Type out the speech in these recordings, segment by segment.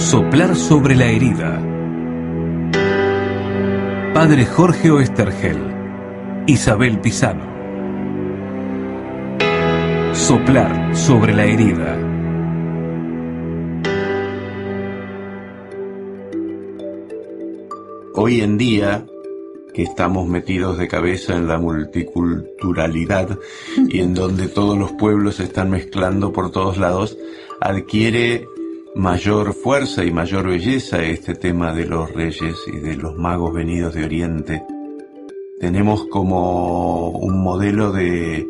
Soplar sobre la herida. Padre Jorge Oesterhel, Isabel Pisano. Soplar sobre la herida. Hoy en día, que estamos metidos de cabeza en la multiculturalidad y en donde todos los pueblos se están mezclando por todos lados, adquiere mayor fuerza y mayor belleza este tema de los reyes y de los magos venidos de Oriente. Tenemos como un modelo de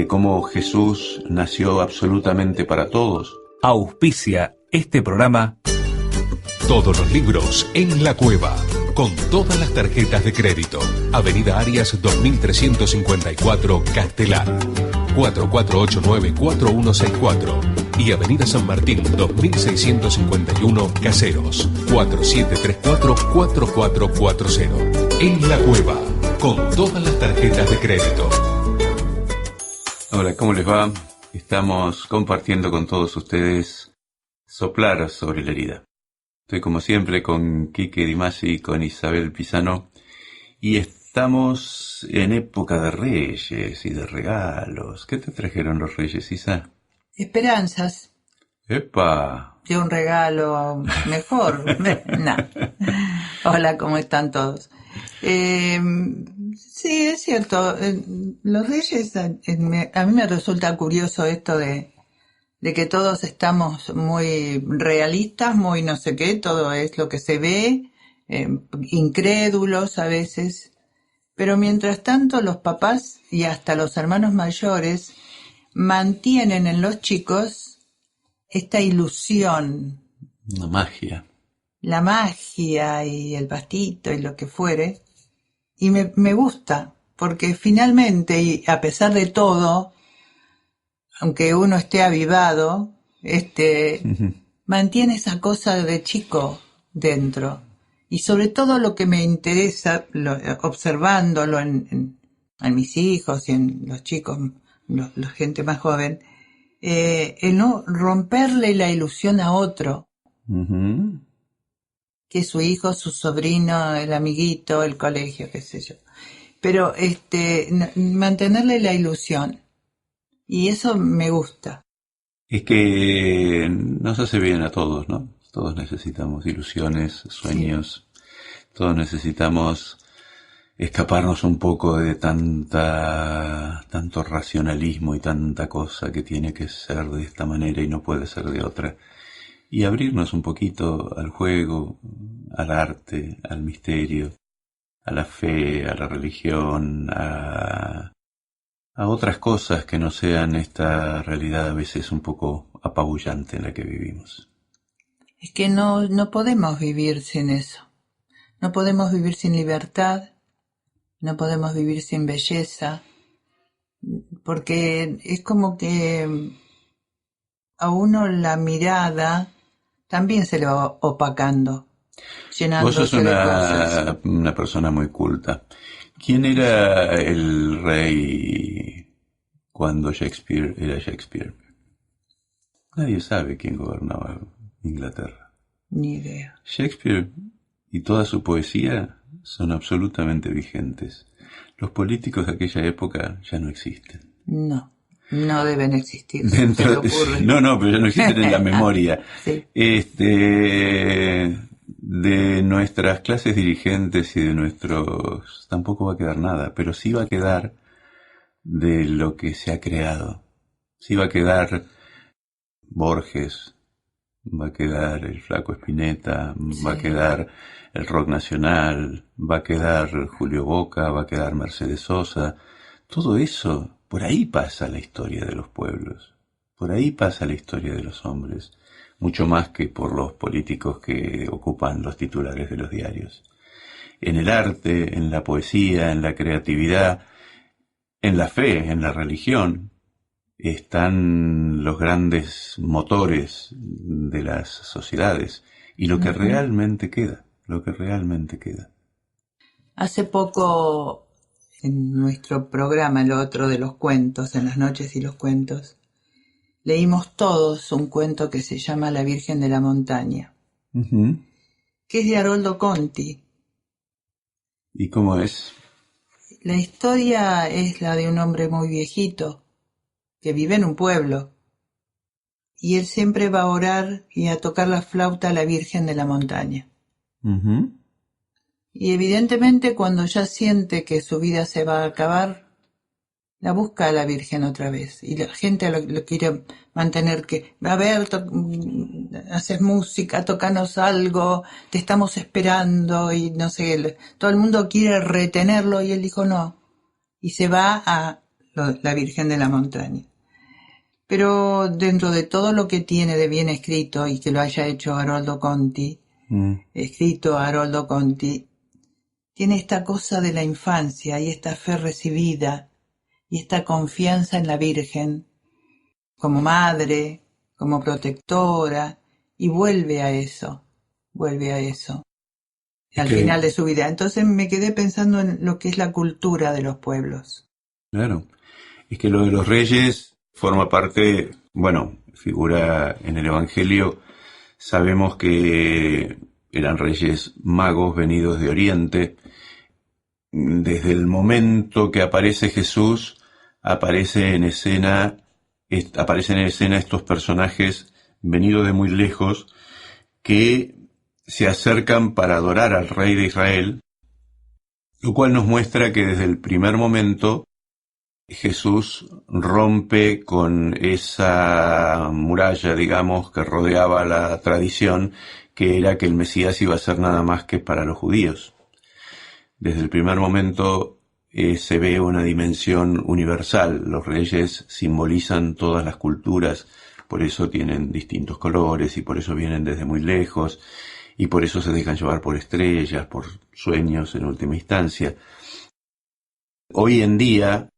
cómo Jesús nació absolutamente para todos. Auspicia este programa. Todos los libros en La Cueva, con todas las tarjetas de crédito. Avenida Arias 2354, Castelar. 4489-4164 y Avenida San Martín 2651, Caseros. 4734-4440. En La Cueva, con todas las tarjetas de crédito. Hola, ¿cómo les va? Estamos compartiendo con todos ustedes Soplar sobre la herida. Estoy como siempre con Quique Di Masi y con Isabel Pisano y estamos en época de reyes y de regalos. ¿Qué te trajeron los reyes, Isa? Esperanzas. ¡Epa! De un regalo mejor. No. Hola, ¿cómo están todos? Sí, es cierto. Los reyes, a mí me resulta curioso esto de que todos estamos muy realistas, muy no sé qué, todo es lo que se ve, incrédulos a veces. Pero mientras tanto los papás y hasta los hermanos mayores mantienen en los chicos esta ilusión. Una magia. La magia y el pastito y lo que fuere. Y me gusta, porque finalmente, y a pesar de todo, aunque uno esté avivado, mantiene esa cosa de chico dentro. Y sobre todo lo que me interesa, observándolo en mis hijos y en los chicos, la gente más joven, el no romperle la ilusión a otro. Uh-huh. Que su hijo, su sobrino, el amiguito, el colegio, qué sé yo. Pero mantenerle la ilusión. Y eso me gusta. Es que nos hace bien a todos, ¿no? Todos necesitamos ilusiones, sueños. Sí. Todos necesitamos escaparnos un poco de tanto racionalismo y tanta cosa que tiene que ser de esta manera y no puede ser de otra. Y abrirnos un poquito al juego, al arte, al misterio, a la fe, a la religión, a otras cosas que no sean esta realidad a veces un poco apabullante en la que vivimos. Es que no podemos vivir sin eso. No podemos vivir sin libertad, no podemos vivir sin belleza, porque es como que a uno la mirada también se le va opacando, llenándose. Vos sos de cosas. Una persona muy culta. ¿Quién era el rey cuando Shakespeare era Shakespeare? Nadie sabe quién gobernaba Inglaterra. Ni idea. Shakespeare y toda su poesía son absolutamente vigentes. Los políticos de aquella época ya no existen. No deben existir. No, pero ya no existen en la memoria. Sí. De nuestras clases dirigentes y de nuestros... tampoco va a quedar nada, pero sí va a quedar de lo que se ha creado. Sí va a quedar Borges, va a quedar el Flaco Spinetta, sí. Va a quedar el rock nacional, va a quedar Julio Boca, va a quedar Mercedes Sosa. Todo eso, por ahí pasa la historia de los pueblos, por ahí pasa la historia de los hombres. Mucho más que por los políticos que ocupan los titulares de los diarios. En el arte, en la poesía, en la creatividad, en la fe, en la religión, están los grandes motores de las sociedades y lo que realmente queda, Hace poco, en nuestro programa, el otro de los cuentos, en las noches y los cuentos, leímos todos un cuento que se llama La Virgen de la Montaña. Ujú. que es de Haroldo Conti. ¿Y cómo es? La historia es la de un hombre muy viejito que vive en un pueblo y él siempre va a orar y a tocar la flauta a la Virgen de la Montaña. Ujú. Y evidentemente cuando ya siente que su vida se va a acabar, la busca a la Virgen otra vez. Y la gente lo quiere mantener que, a ver, haces música, tocanos algo, te estamos esperando y no sé, todo el mundo quiere retenerlo y él dijo no. Y se va a la Virgen de la Montaña. Pero dentro de todo lo que tiene de bien escrito y que lo haya hecho Haroldo Conti, tiene esta cosa de la infancia y esta fe recibida y esta confianza en la Virgen como madre, como protectora, y vuelve a eso al final de su vida. Entonces me quedé pensando en lo que es la cultura de los pueblos. Claro. Es que lo de los reyes forma parte, bueno, figura en el Evangelio, sabemos que eran reyes magos venidos de Oriente. Desde el momento que aparece Jesús, aparecen en escena estos personajes venidos de muy lejos que se acercan para adorar al rey de Israel, lo cual nos muestra que desde el primer momento Jesús rompe con esa muralla, digamos, que rodeaba la tradición, que era que el Mesías iba a ser nada más que para los judíos. Desde el primer momento se ve una dimensión universal. Los reyes simbolizan todas las culturas, por eso tienen distintos colores y por eso vienen desde muy lejos y por eso se dejan llevar por estrellas, por sueños en última instancia. Hoy en día,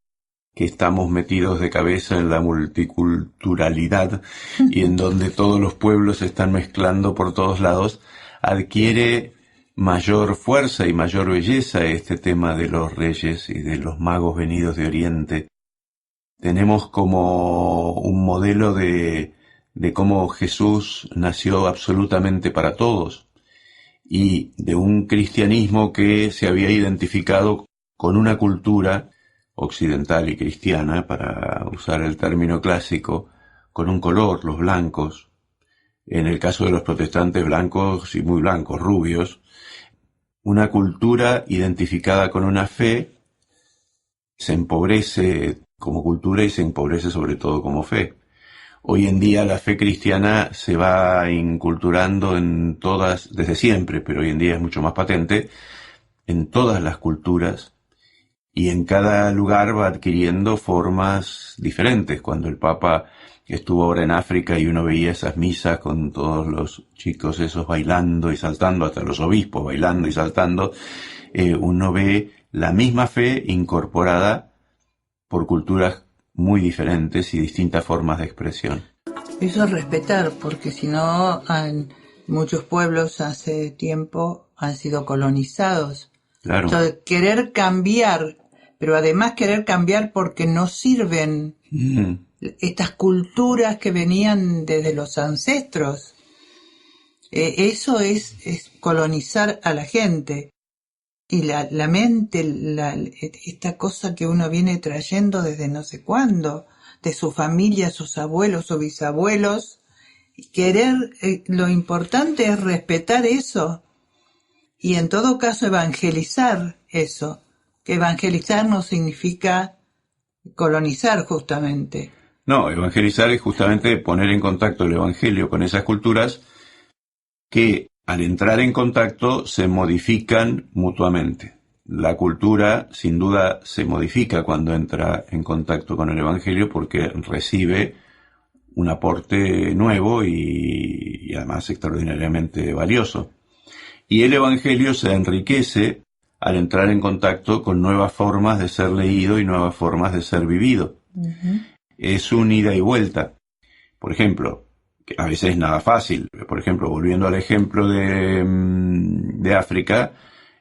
que estamos metidos de cabeza en la multiculturalidad y en donde todos los pueblos se están mezclando por todos lados, adquiere mayor fuerza y mayor belleza este tema de los reyes y de los magos venidos de Oriente. Tenemos como un modelo de cómo Jesús nació absolutamente para todos y de un cristianismo que se había identificado con una cultura occidental y cristiana, para usar el término clásico, con un color, los blancos. En el caso de los protestantes, blancos y muy blancos, rubios. Una cultura identificada con una fe se empobrece como cultura y se empobrece sobre todo como fe. Hoy en día la fe cristiana se va inculturando en todas, desde siempre, pero hoy en día es mucho más patente, en todas las culturas, y en cada lugar va adquiriendo formas diferentes. Cuando el Papa estuvo ahora en África y uno veía esas misas con todos los chicos esos bailando y saltando, hasta los obispos bailando y saltando, uno ve la misma fe incorporada por culturas muy diferentes y distintas formas de expresión. Eso es respetar, porque si no, muchos pueblos hace tiempo han sido colonizados. Claro. Entonces, querer cambiar, pero además querer cambiar porque no sirven estas culturas que venían desde los ancestros. Eso es colonizar a la gente. Y la mente, esta cosa que uno viene trayendo desde no sé cuándo, de su familia, sus abuelos o bisabuelos, lo importante es respetar eso y en todo caso evangelizar eso, que evangelizar no significa colonizar justamente. No, evangelizar es justamente poner en contacto el evangelio con esas culturas que al entrar en contacto se modifican mutuamente. La cultura sin duda se modifica cuando entra en contacto con el evangelio porque recibe un aporte nuevo y además extraordinariamente valioso. Y el evangelio se enriquece al entrar en contacto con nuevas formas de ser leído y nuevas formas de ser vivido. Uh-huh. Es un ida y vuelta. Por ejemplo, que a veces es nada fácil. Por ejemplo, volviendo al ejemplo de África,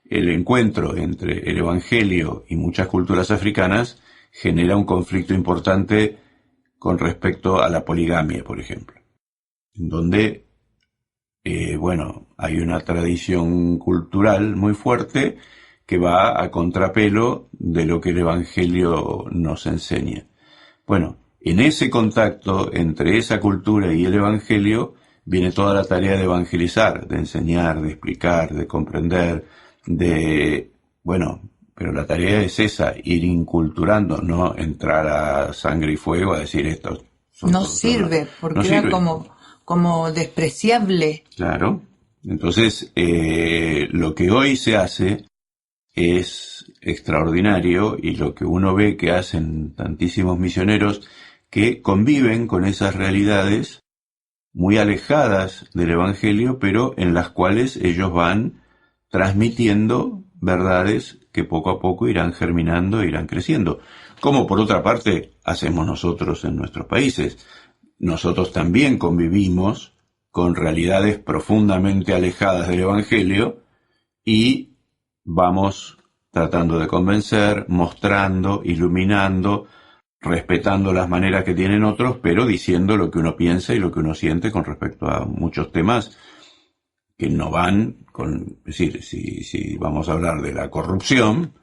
el encuentro entre el evangelio y muchas culturas africanas genera un conflicto importante con respecto a la poligamia, por ejemplo, donde hay una tradición cultural muy fuerte que va a contrapelo de lo que el Evangelio nos enseña. Bueno, en ese contacto entre esa cultura y el Evangelio viene toda la tarea de evangelizar, de enseñar, de explicar, de comprender, pero la tarea es esa, ir inculturando, no entrar a sangre y fuego a decir esto. No sirve, porque era como despreciable. Claro. Entonces, lo que hoy se hace es extraordinario, y lo que uno ve que hacen tantísimos misioneros que conviven con esas realidades muy alejadas del Evangelio, pero en las cuales ellos van transmitiendo verdades que poco a poco irán germinando e irán creciendo. Como por otra parte hacemos nosotros en nuestros países. Nosotros también convivimos con realidades profundamente alejadas del Evangelio y vamos tratando de convencer, mostrando, iluminando, respetando las maneras que tienen otros, pero diciendo lo que uno piensa y lo que uno siente con respecto a muchos temas que no van con, es decir, si vamos a hablar de la corrupción,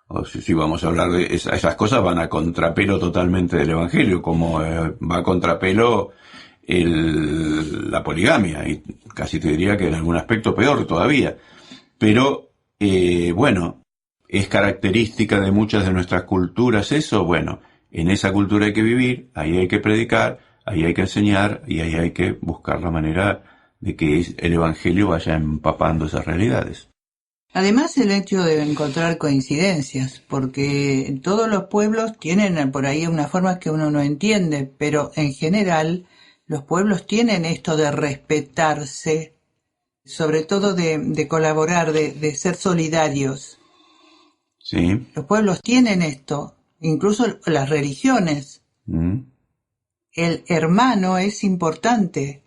o si vamos a hablar de esas cosas, van a contrapelo totalmente del Evangelio, como va a contrapelo la poligamia, y casi te diría que en algún aspecto peor todavía. Pero, es característica de muchas de nuestras culturas eso. Bueno, en esa cultura hay que vivir, ahí hay que predicar, ahí hay que enseñar, y ahí hay que buscar la manera de que el Evangelio vaya empapando esas realidades. Además, el hecho de encontrar coincidencias, porque todos los pueblos tienen por ahí una forma que uno no entiende, pero en general los pueblos tienen esto de respetarse, sobre todo de colaborar, de ser solidarios. Sí. Los pueblos tienen esto, incluso las religiones. El hermano es importante.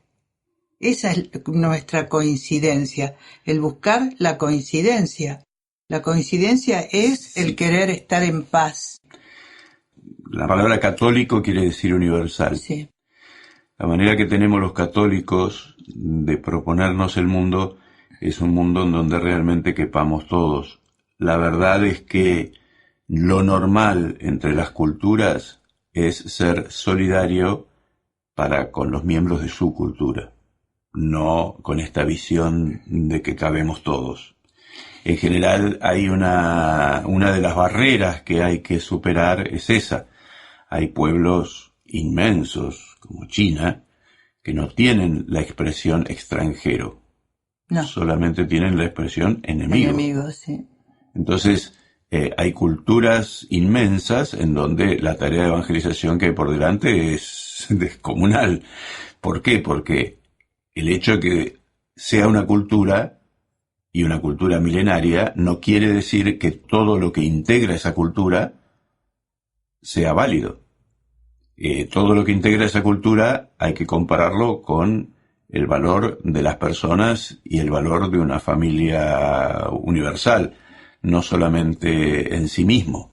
Esa es nuestra coincidencia, el buscar la coincidencia. La coincidencia es el querer estar en paz. La palabra católico quiere decir universal. Sí. La manera que tenemos los católicos de proponernos el mundo es un mundo en donde realmente quepamos todos. La verdad es que lo normal entre las culturas es ser solidario con los miembros de su cultura, no con esta visión de que cabemos todos. En general hay una de las barreras que hay que superar es esa. Hay pueblos inmensos, como China, que no tienen la expresión extranjero. No. Solamente tienen la expresión enemigo. Enemigo, sí. Entonces, hay culturas inmensas en donde la tarea de evangelización que hay por delante es descomunal. ¿Por qué? Porque el hecho de que sea una cultura, y una cultura milenaria, no quiere decir que todo lo que integra esa cultura sea válido. Todo lo que integra esa cultura hay que compararlo con el valor de las personas y el valor de una familia universal, no solamente en sí mismo.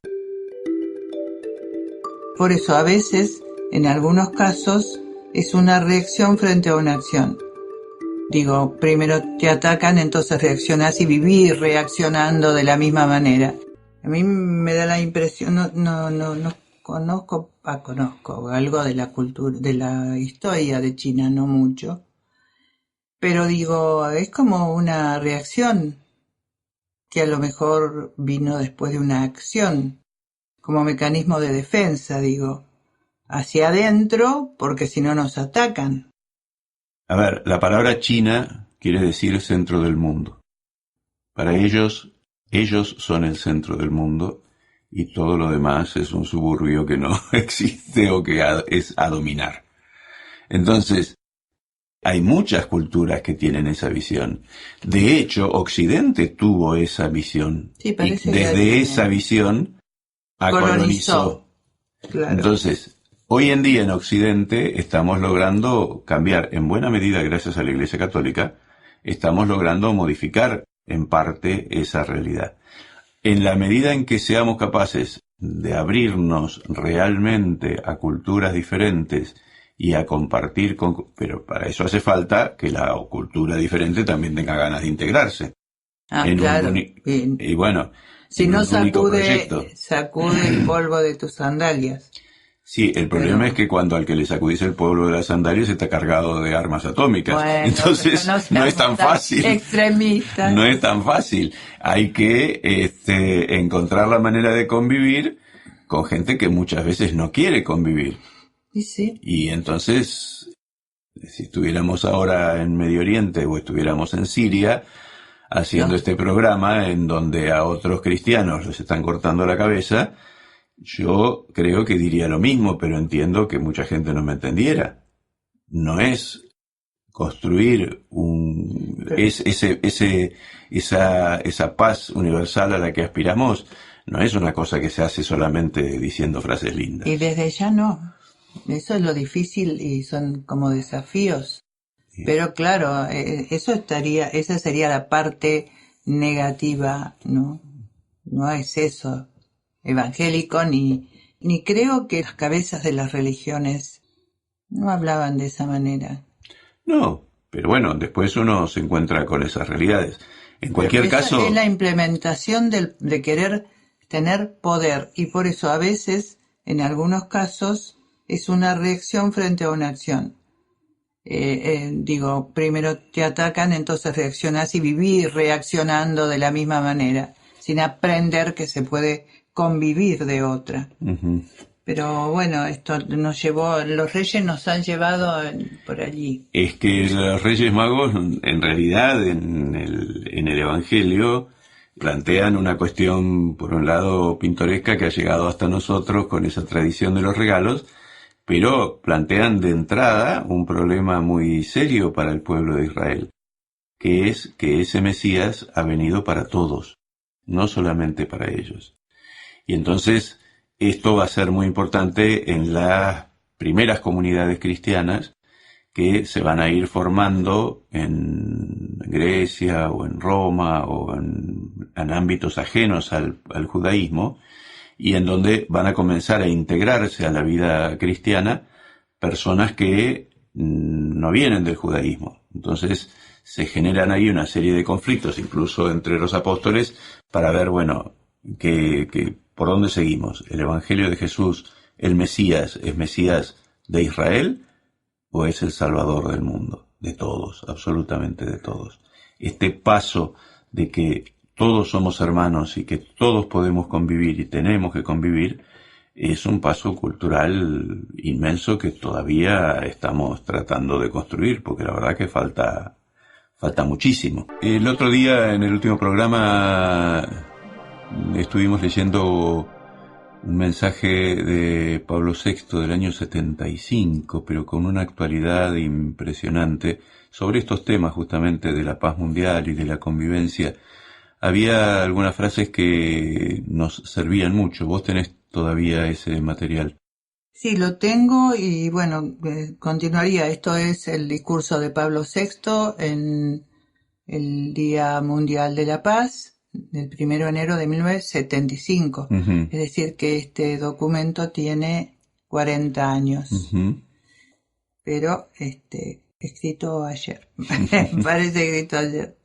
Por eso a veces, en algunos casos, es una reacción frente a una acción. Digo, primero te atacan, entonces reaccionás y vivís reaccionando de la misma manera. A mí me da la impresión, no conozco algo de la cultura, de la historia de China, no mucho. Pero digo, es como una reacción que a lo mejor vino después de una acción, como mecanismo de defensa, digo, hacia adentro, porque si no nos atacan. A ver, la palabra China quiere decir centro del mundo. Para ellos son el centro del mundo y todo lo demás es un suburbio que no existe o que es a dominar. Entonces, hay muchas culturas que tienen esa visión. De hecho, Occidente tuvo esa visión. Sí, parece y desde esa visión colonizó. Claro. Entonces, hoy en día en Occidente estamos logrando cambiar, en buena medida gracias a la Iglesia Católica, estamos logrando modificar en parte esa realidad. En la medida en que seamos capaces de abrirnos realmente a culturas diferentes y a compartir pero para eso hace falta que la cultura diferente también tenga ganas de integrarse. Claro. Y bueno, si no sacude el Mm. polvo de tus sandalias. Sí, el problema es que cuando al que le sacudís el polvo de las sandalias está cargado de armas atómicas. Bueno, entonces no es tan fácil. Extremista. No es tan fácil. Hay que encontrar la manera de convivir con gente que muchas veces no quiere convivir. Sí. Y entonces, si estuviéramos ahora en Medio Oriente o estuviéramos en Siria haciendo este programa en donde a otros cristianos les están cortando la cabeza, yo creo que diría lo mismo, pero entiendo que mucha gente no me entendiera. No es construir esa paz universal a la que aspiramos, no es una cosa que se hace solamente diciendo frases lindas. Y desde ya no. Eso es lo difícil y son como desafíos. Sí. Pero claro, esa sería la parte negativa, ¿no? No es eso evangélico, ni creo que las cabezas de las religiones no hablaban de esa manera. No, pero bueno, después uno se encuentra con esas realidades. En cualquier caso... Es la implementación de querer tener poder, y por eso a veces, en algunos casos, es una reacción frente a una acción. Primero te atacan, entonces reaccionás y vivís reaccionando de la misma manera, sin aprender que se puede convivir de otra. Uh-huh. Pero bueno, esto los reyes nos han llevado por allí. Es que los Reyes Magos, en realidad, en el Evangelio, plantean una cuestión, por un lado, pintoresca que ha llegado hasta nosotros con esa tradición de los regalos, pero plantean de entrada un problema muy serio para el pueblo de Israel, que es que ese Mesías ha venido para todos, no solamente para ellos. Y entonces esto va a ser muy importante en las primeras comunidades cristianas que se van a ir formando en Grecia o en Roma o en ámbitos ajenos al judaísmo, y en donde van a comenzar a integrarse a la vida cristiana personas que no vienen del judaísmo. Entonces se generan ahí una serie de conflictos, incluso entre los apóstoles, para ver, bueno, ¿por dónde seguimos? ¿El Evangelio de Jesús, el Mesías, es Mesías de Israel o es el Salvador del mundo? De todos, absolutamente de todos. Este paso de que todos somos hermanos y que todos podemos convivir y tenemos que convivir es un paso cultural inmenso que todavía estamos tratando de construir, porque la verdad que falta muchísimo. El otro día, en el último programa, estuvimos leyendo un mensaje de Pablo VI del año 75, pero con una actualidad impresionante sobre estos temas justamente de la paz mundial y de la convivencia. Había algunas frases que nos servían mucho. ¿Vos tenés todavía ese material? Sí, lo tengo y bueno, continuaría. Esto es el discurso de Pablo VI en el Día Mundial de la Paz, del 1 de enero de 1975. Uh-huh. Es decir, que este documento tiene 40 años. Uh-huh. Pero escrito ayer. Parece escrito ayer.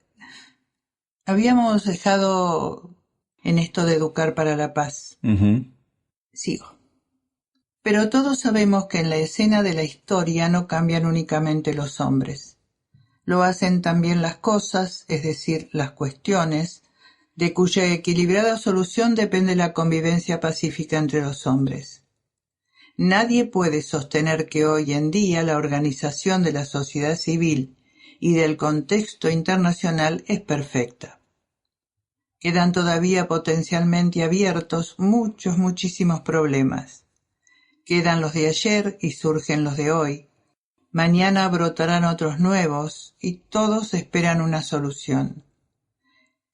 Habíamos dejado en esto de educar para la paz. Uh-huh. Sigo. Pero todos sabemos que en la escena de la historia no cambian únicamente los hombres. Lo hacen también las cosas, es decir, las cuestiones, de cuya equilibrada solución depende la convivencia pacífica entre los hombres. Nadie puede sostener que hoy en día la organización de la sociedad civil y del contexto internacional es perfecta. Quedan todavía potencialmente abiertos muchísimos problemas. Quedan los de ayer y surgen los de hoy. Mañana brotarán otros nuevos y todos esperan una solución.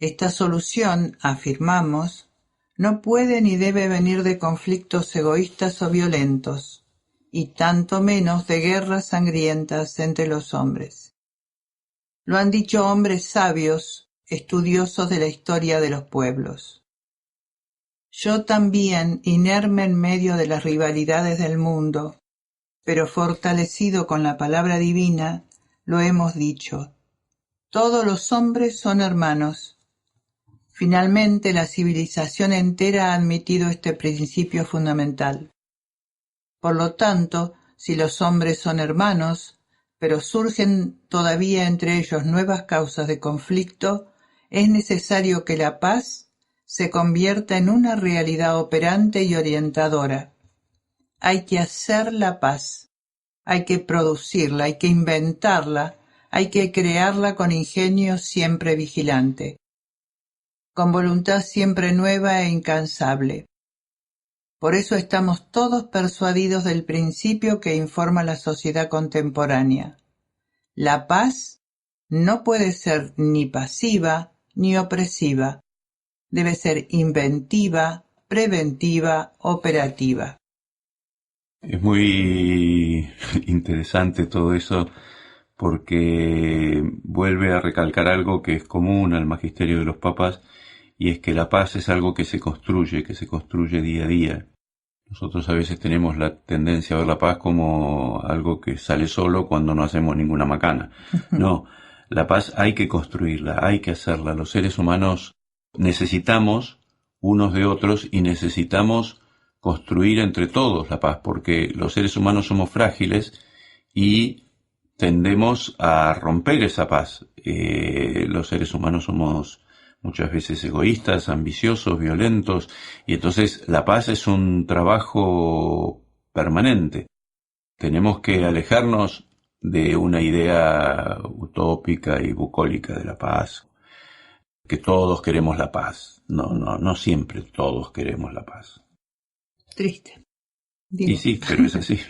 Esta solución, afirmamos, no puede ni debe venir de conflictos egoístas o violentos, y tanto menos de guerras sangrientas entre los hombres. Lo han dicho hombres sabios, estudiosos de la historia de los pueblos. Yo también, inerme en medio de las rivalidades del mundo, pero fortalecido con la palabra divina, lo hemos dicho. Todos los hombres son hermanos. Finalmente, la civilización entera ha admitido este principio fundamental. Por lo tanto, si los hombres son hermanos, pero surgen todavía entre ellos nuevas causas de conflicto, es necesario que la paz se convierta en una realidad operante y orientadora. Hay que hacer la paz, hay que producirla, hay que inventarla, hay que crearla con ingenio siempre vigilante, con voluntad siempre nueva e incansable. Por eso estamos todos persuadidos del principio que informa la sociedad contemporánea. La paz no puede ser ni pasiva ni opresiva. Debe ser inventiva, preventiva, operativa. Es muy interesante todo eso porque vuelve a recalcar algo que es común al magisterio de los papas, y es que la paz es algo que se construye día a día. Nosotros a veces tenemos la tendencia a ver la paz como algo que sale solo cuando no hacemos ninguna macana. No, la paz hay que construirla, hay que hacerla. Los seres humanos necesitamos unos de otros y necesitamos construir entre todos la paz, porque los seres humanos somos frágiles y tendemos a romper esa paz. Los seres humanos somos muchas veces egoístas, ambiciosos, violentos, y entonces la paz es un trabajo permanente. Tenemos que alejarnos de una idea utópica y bucólica de la paz, que todos queremos la paz. No siempre todos queremos la paz. Triste. Y sí, pero es así.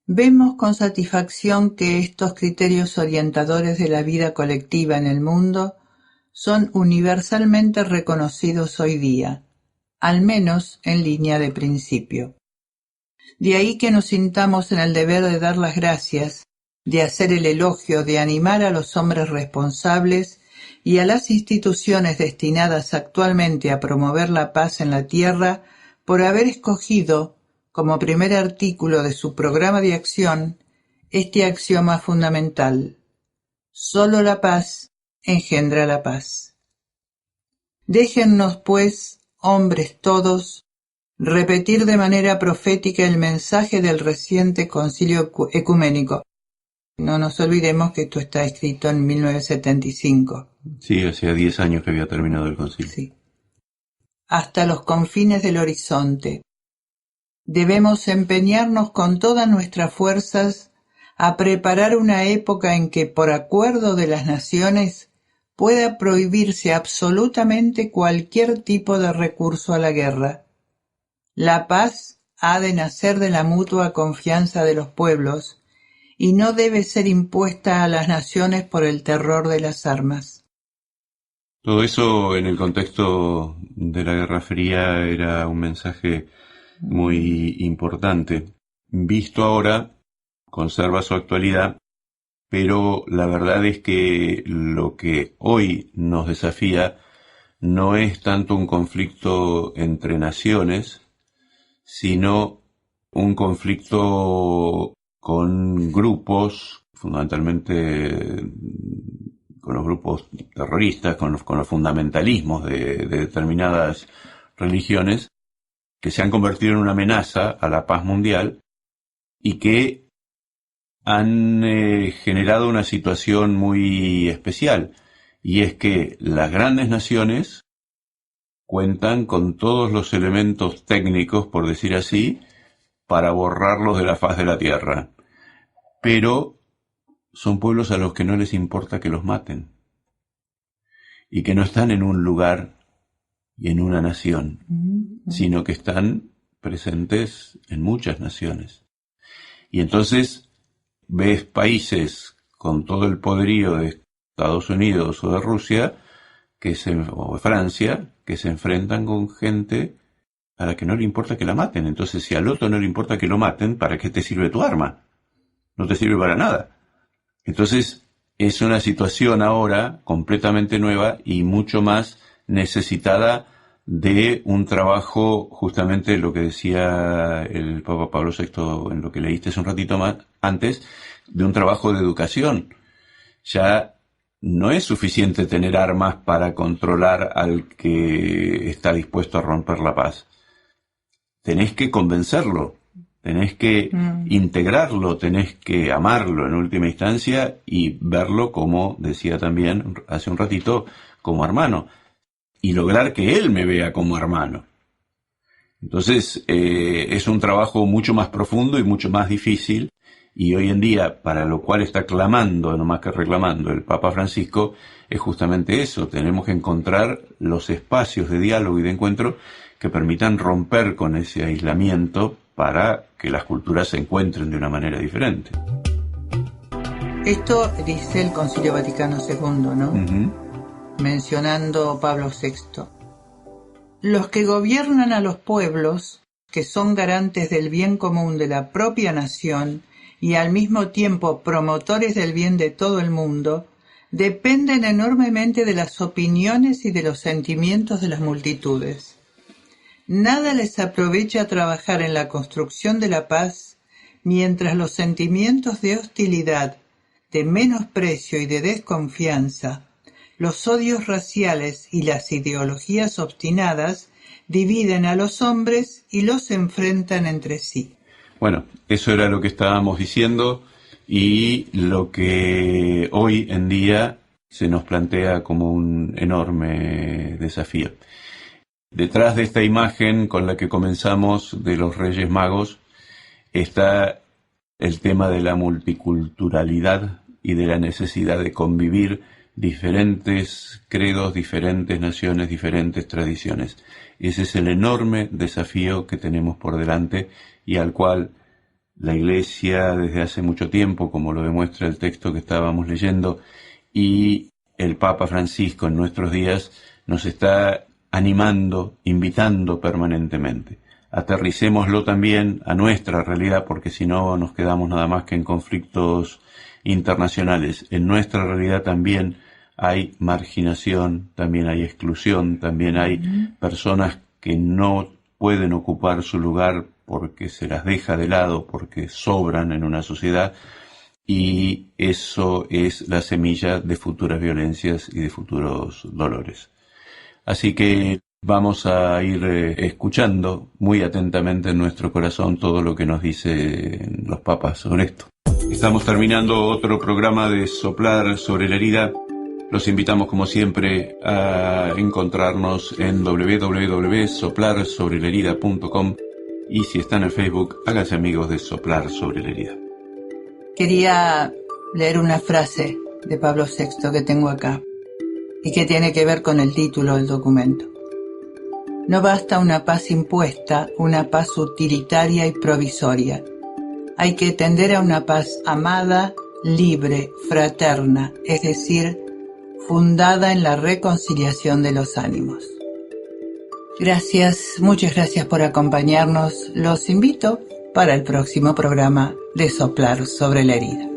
Vemos con satisfacción que estos criterios orientadores de la vida colectiva en el mundo son universalmente reconocidos hoy día, al menos en línea de principio. De ahí que nos sintamos en el deber de dar las gracias, de hacer el elogio, de animar a los hombres responsables y a las instituciones destinadas actualmente a promover la paz en la tierra por haber escogido como primer artículo de su programa de acción este axioma fundamental: solo la paz engendra la paz. Déjennos, pues, hombres todos, repetir de manera profética el mensaje del reciente concilio ecuménico. No nos olvidemos que esto está escrito en 1975. Sí, hacía 10 años que había terminado el concilio. Sí. Hasta los confines del horizonte. Debemos empeñarnos con todas nuestras fuerzas a preparar una época en que, por acuerdo de las naciones, pueda prohibirse absolutamente cualquier tipo de recurso a la guerra. La paz ha de nacer de la mutua confianza de los pueblos y no debe ser impuesta a las naciones por el terror de las armas. Todo eso en el contexto de la Guerra Fría era un mensaje muy importante. Visto ahora, conserva su actualidad, pero la verdad es que lo que hoy nos desafía no es tanto un conflicto entre naciones, sino un conflicto con grupos, fundamentalmente con los grupos terroristas, con los fundamentalismos de determinadas religiones, que se han convertido en una amenaza a la paz mundial y que han generado una situación muy especial, y es que las grandes naciones cuentan con todos los elementos técnicos, por decir así, para borrarlos de la faz de la tierra, pero son pueblos a los que no les importa que los maten y que no están en un lugar y en una nación, sino que están presentes en muchas naciones. Y entonces ves países con todo el poderío de Estados Unidos o de Rusia o de Francia, que se enfrentan con gente a la que no le importa que la maten. Entonces, si al otro no le importa que lo maten, ¿para qué te sirve tu arma? No te sirve para nada. Entonces, es una situación ahora completamente nueva y mucho más necesitada de un trabajo, justamente lo que decía el Papa Pablo VI en lo que leíste hace un ratito más antes, de un trabajo de educación. Ya no es suficiente tener armas para controlar al que está dispuesto a romper la paz. Tenés que convencerlo, tenés que integrarlo, tenés que amarlo en última instancia y verlo, como decía también hace un ratito, como hermano. Y lograr que él me vea como hermano. Entonces, es un trabajo mucho más profundo y mucho más difícil, y hoy en día, para lo cual está clamando, no más que reclamando, el Papa Francisco, es justamente eso. Tenemos que encontrar los espacios de diálogo y de encuentro que permitan romper con ese aislamiento para que las culturas se encuentren de una manera diferente. Esto dice el Concilio Vaticano II, ¿no? Mencionando Pablo VI. Los que gobiernan a los pueblos, que son garantes del bien común de la propia nación y al mismo tiempo promotores del bien de todo el mundo, dependen enormemente de las opiniones y de los sentimientos de las multitudes. Nada les aprovecha trabajar en la construcción de la paz mientras los sentimientos de hostilidad, de menosprecio y de desconfianza, los odios raciales y las ideologías obstinadas dividen a los hombres y los enfrentan entre sí. Bueno, eso era lo que estábamos diciendo y lo que hoy en día se nos plantea como un enorme desafío. Detrás de esta imagen con la que comenzamos de los Reyes Magos está el tema de la multiculturalidad y de la necesidad de convivir diferentes credos, diferentes naciones, diferentes tradiciones. Ese es el enorme desafío que tenemos por delante y al cual la Iglesia desde hace mucho tiempo, como lo demuestra el texto que estábamos leyendo, y el Papa Francisco en nuestros días nos está animando, invitando permanentemente. Aterricémoslo también a nuestra realidad, porque si no nos quedamos nada más que en conflictos internacionales. En nuestra realidad también hay marginación, también hay exclusión, también hay personas que no pueden ocupar su lugar porque se las deja de lado, porque sobran en una sociedad, y eso es la semilla de futuras violencias y de futuros dolores. Así que vamos a ir escuchando muy atentamente en nuestro corazón todo lo que nos dicen los papas sobre esto. Estamos terminando otro programa de Soplar sobre la herida. Los invitamos, como siempre, a encontrarnos en www.soplarsobrelerida.com y si están en Facebook, háganse amigos de Soplar sobre la herida. Quería leer una frase de Pablo VI que tengo acá y que tiene que ver con el título del documento. No basta una paz impuesta, una paz utilitaria y provisoria. Hay que tender a una paz amada, libre, fraterna, es decir, fundada en la reconciliación de los ánimos. Gracias, muchas gracias por acompañarnos. Los invito para el próximo programa de Soplar sobre la herida.